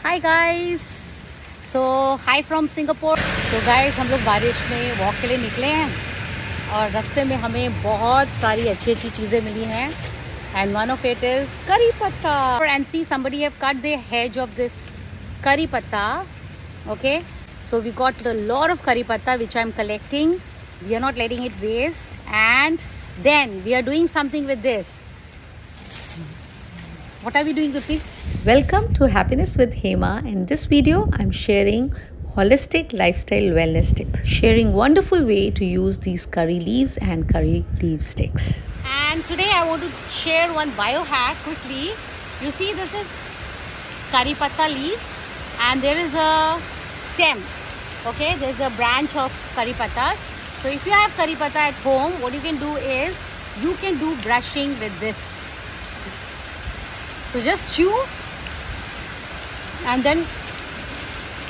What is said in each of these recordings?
Hi guys, so hi from Singapore. So guys, हम लोग बारिश में वॉक के लिए निकले हैं और रास्ते में हमें बहुत सारी अच्छी अच्छी चीज़ें मिली हैं and one of it is curry पत्ता। And see somebody have cut the hedge of this curry patta. Okay, so we got a lot of curry patta which I'm collecting. We are not letting it waste, and then we are doing something with this. What are we doing, Dupti? Welcome to Happiness with Hema. In this video, I'm sharing holistic lifestyle wellness tip, sharing wonderful way to use these curry leaves and curry leaf sticks. And today I want to share one biohack quickly. You see, this is curry patta leaves and there is a stem. Okay, there's a branch of curry pattas. So if you have curry patta at home, what you can do is you can do brushing with this. So just chew and then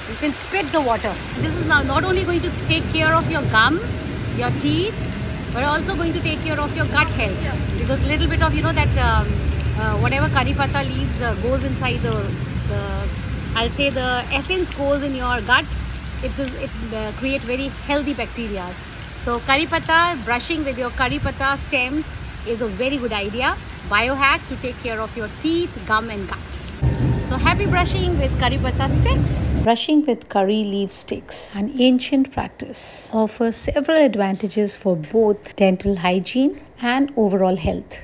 you can spit the water. This is now not only going to take care of your gums, your teeth, but also going to take care of your gut health. Because little bit of that whatever curry patta leaves goes inside the I'll say the essence goes in your gut. It create very healthy bacteria. So curry patta, brushing with your curry patta stems is a very good idea. Biohack to take care of your teeth, gum and gut. So happy brushing with curry patta sticks. Brushing with curry leaf sticks, an ancient practice, offers several advantages for both dental hygiene and overall health.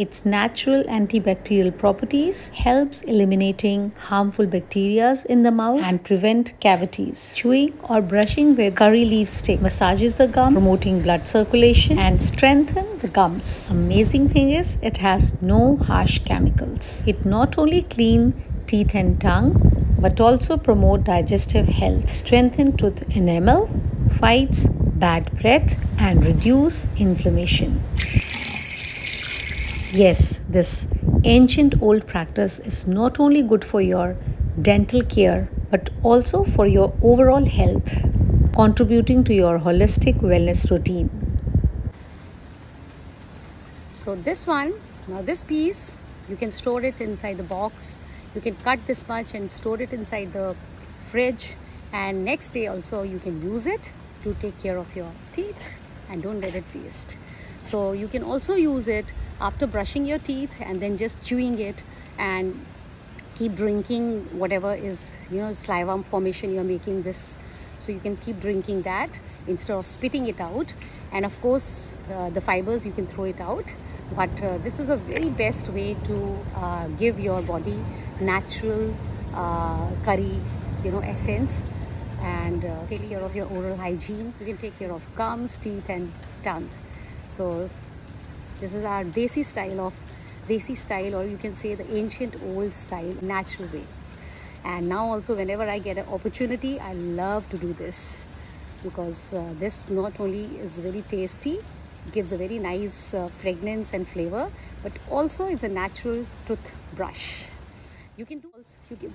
Its natural antibacterial properties helps eliminating harmful bacteria in the mouth and prevent cavities. Chewing or brushing with curry leaf stick massages the gum, promoting blood circulation and strengthen the gums. Amazing thing is it has no harsh chemicals. It not only clean teeth and tongue but also promote digestive health, strengthen tooth enamel, fights bad breath and reduce inflammation. Yes, this ancient old practice is not only good for your dental care but also for your overall health, contributing to your holistic wellness routine. So this one, now this piece, you can store it inside the box. You can cut this much and store it inside the fridge, and next day also you can use it to take care of your teeth and don't let it waste. So you can also use it after brushing your teeth and then just chewing it and keep drinking whatever is saliva formation you're making this. So you can keep drinking that instead of spitting it out, and of course the fibers you can throw it out, but this is a very best way to give your body natural curry essence and take care of your oral hygiene. You can take care of gums, teeth and tongue. So this is our desi style, or you can say the ancient old style, natural way. And now also whenever I get an opportunity, I love to do this because this not only is very tasty, gives a very nice fragrance and flavor, but also it's a natural toothbrush. You can do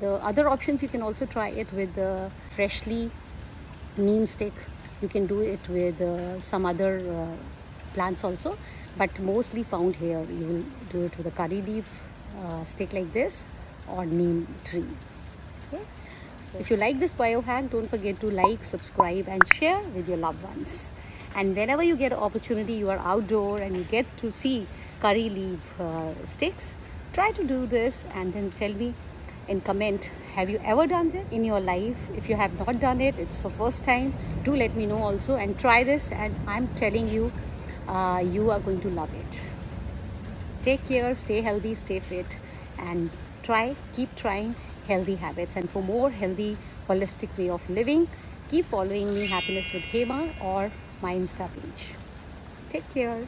the other options. You can also try it with the freshly neem stick. You can do it with some other plants also, but mostly found here you will do it with a curry leaf stick like this or neem tree. Okay, so if you like this biohack, don't forget to like, subscribe and share with your loved ones. And whenever you get an opportunity, you are outdoor and you get to see curry leaf sticks, try to do this and then tell me in comment, have you ever done this in your life? If you have not done it, it's the first time, do let me know also and try this, and I'm telling you, you are going to love it. Take care, stay healthy, stay fit, and keep trying healthy habits. And for more healthy, holistic way of living, keep following me, Happiness with Hema, or my Insta page. Take care.